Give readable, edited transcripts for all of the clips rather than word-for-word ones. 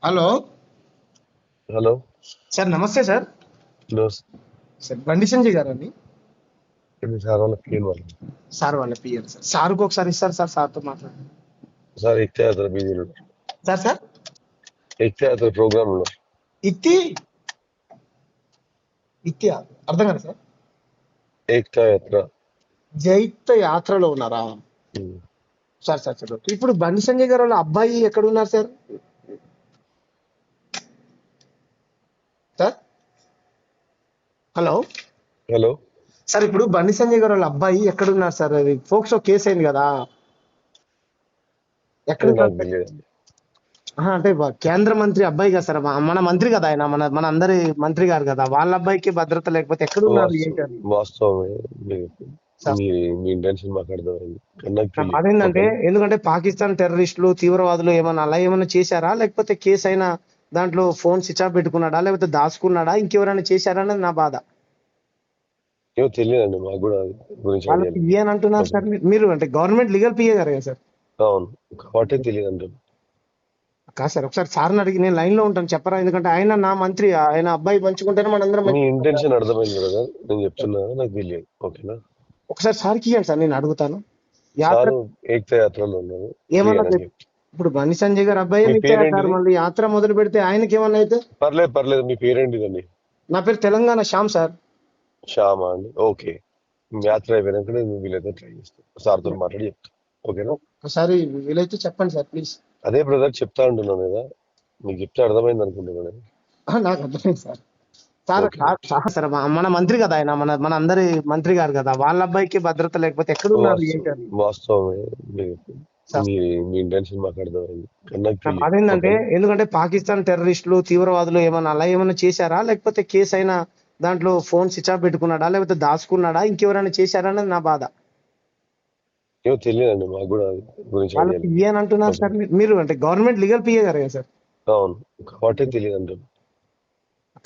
Hello hello. Sir, నమస్తే sir. Those sir Bandi Sanjay గారండి. ఇది సార్ వాళ్ళ పిఎన్ వాళ్ళు. సార్ వాళ్ళ పిఎన్ సార్. సార్కి ఒకసారి ఇస్తారు సార్, సార్తో మాట్లాడండి. సార్ ఎక్తే యాత్ర బిజీలో సార్ సార్ ఎక్తే యాత్ర ప్రోగ్రామ్ లో ఇత్తి ఇత్తి అర్థం కదా సార్. ఏక్తా యాత్ర. జైత్య యాత్రలో ఉన్నారా? ఉమ్. Sir sir sir okay. ఇప్పుడు బండి సంజయ్ గారు వాళ్ళ అబ్బాయి ఎక్కడ ఉన్నారు sir? Sir hello hello. Sir, ఇప్పుడు బండి సంజయ్ గారు వాళ్ళ అబ్బాయి ఎక్కడ ఉన్నారు సార్? అది ఫోక్సో కేసు అయింది కదా, ఎక్కడ అది ఉన్నారు నాకు సార్? తెలియదండి. అంటే కేంద్ర మంత్రి అబ్బాయి కదా సార్, మన మంత్రి కదా ఆయన, మన అందరి మంత్రి గారు కదా, వాళ్ళ అబ్బాయికి భద్రత లేకపోతే ఎక్కడ ఉన్నారు ఏంటి అని. వాస్తవమే. మీరు సార్ మీ మీ ఇంటెన్షన్ మాకు అర్థమైంది కానీ నాకు తెలియదు. అదేంటంటే, ఓకేనా. ఎందుకంటే పాకిస్తాన్ టెర్రరిస్టులు తీవ్రవాదులు ఏమన్నా అలా ఏమన్నా చేశారా, లేకపోతే కేసు అయినా దాంట్లో ఫోన్ స్విచ్ ఆఫ్ పెట్టుకున్నాడా, లేకపోతే దాచుకున్నాడా, ఇంకెవరైనా చేశారా అన్నది నా బాధ. ఏమో తెలియదండి, మాకు కూడా అది గురించి వాళ్ళ ఐడియా లేదు. పిఏ అని అంటున్నారు ఓకే. సార్. మీరు అంటే గవర్నమెంట్ లీగల్ పిఏ గారు కదా సార్? అవును. కాబట్టి తెలియదు అంటారు. కాదు సార్, ఒకసారి సార్ని అడిగి, నేను లైన్ లో ఉంటాను చెప్పరా, ఎందుకంటే ఆయన నా మంత్రి, ఆయన అబ్బాయి మంచుకుంటేనే మనందరం మీ మంచి. ఇంటెన్షన్ అర్థమైంది కదా, నేను చెప్తున్నా నాకు తెలియదు. ఓకేనా. ఒకసారి సార్కి ఇవ్వండి సార్, నేను అడుగుతాను. యాత్ర సారు ఏక్తా యాత్రలో ఉన్నారు. ఏమన్నా క్లియర్ అని చెప్పి. ఇప్పుడు బండి సంజయ్ గారు అబ్బాయి మీ నిత్య సార్, పేరేంటిది? మళ్ళీ యాత్ర మొదలు పెడితే ఆయనకి ఏమన్నా అయితే? పర్లేదు పర్లేదు, మీ పేరేంటిదండి? నా పేరు తెలంగాణ శ్యామ్ సార్. శ్యామా అండి. ఓకే. యాత్ర అయిపోయినాక నేను వీలైతే ట్రై చేస్తాను, సార్తో మాట్లాడి చెప్తాను. ఓకేనా. ఒకసారి వీలైతే చెప్పండి సార్ ప్లీజ్. అదే బ్రదర్ చెప్తా అంటున్నాను కదా, మీకు చెప్తే అర్థమైంది అనుకుంటున్నాను. నాకు అర్థమైంది sir. Sir okay okay. Sir మన మంత్రి కదా ఆయన, మన అందరి మంత్రి గారు కదా, వాళ్ళ అబ్బాయికి భద్రత లేకపోతే ఎక్కడ ఉన్నారు ఏంటి అని. వాస్తవమే. మీరు సార్ మీ మీ ఇంటెన్షన్ మాకు అర్థమైంది కానీ నాకు నా బాధ తెలియదు. ఏంటంటే, ఓకేనా. ఎందుకంటే పాకిస్తాన్ టెర్రరిస్టులు తీవ్రవాదులు ఏమన్నా అలా ఏమన్నా చేశారా, లేకపోతే కేసు అయినా దాంట్లో ఫోన్ స్విచ్ ఆఫ్ పెట్టుకున్నాడా, లేకపోతే దాచుకున్నాడా, ఇంకెవరైనా చేశారా అన్నది నా బాధ. ఏమో తెలియదండి, మాకు కూడా అది గురించి వాళ్ళ ఐడియా లేదు. పిఏ అని అంటున్నారు ఓకే. సార్. మీరు అంటే గవర్నమెంట్ లీగల్ పిఏ గారు కదా సార్? అవును. కాబట్టి తెలియదు అంటారు.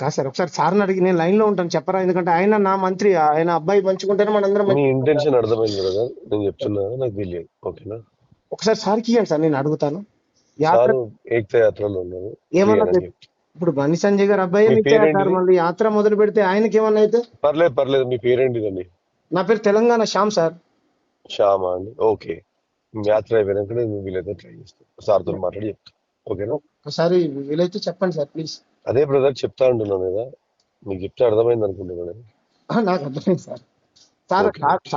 కాదు సార్, ఒకసారి సార్ని అడిగి, నేను లైన్ లో ఉంటాను చెప్పరా, ఎందుకంటే ఆయన నా మంత్రి, ఆయన అబ్బాయి మంచుకుంటేనే మనందరం మీ మంచి. ఇంటెన్షన్ అర్థమైంది కదా, నేను చెప్తున్నా నాకు తెలియదు. ఓకేనా. ఒకసారి సార్కి ఇవ్వండి సార్, నేను అడుగుతాను. యాత్ర సారు ఏక్తా యాత్రలో ఉన్నారు. ఏమన్నా క్లియర్ అని చెప్పి. ఇప్పుడు బండి సంజయ్ గారు అబ్బాయి మీ నిత్య సార్, పేరేంటిది? మళ్ళీ యాత్ర మొదలు పెడితే ఆయనకి ఏమన్నా అయితే? పర్లేదు పర్లేదు, మీ పేరేంటిదండి? నా పేరు తెలంగాణ శ్యామ్ సార్. శ్యామా అండి. ఓకే. యాత్ర అయిపోయినాక నేను వీలైతే ట్రై చేస్తాను, సార్తో మాట్లాడి చెప్తాను. ఓకేనా. ఒకసారి వీలైతే చెప్పండి సార్ ప్లీజ్. అదే బ్రదర్ చెప్తా అంటున్నాను కదా, మీకు చెప్తే అర్థమైంది అనుకుంటున్నాను. నాకు అర్థమైంది సార్. Sir okay okay.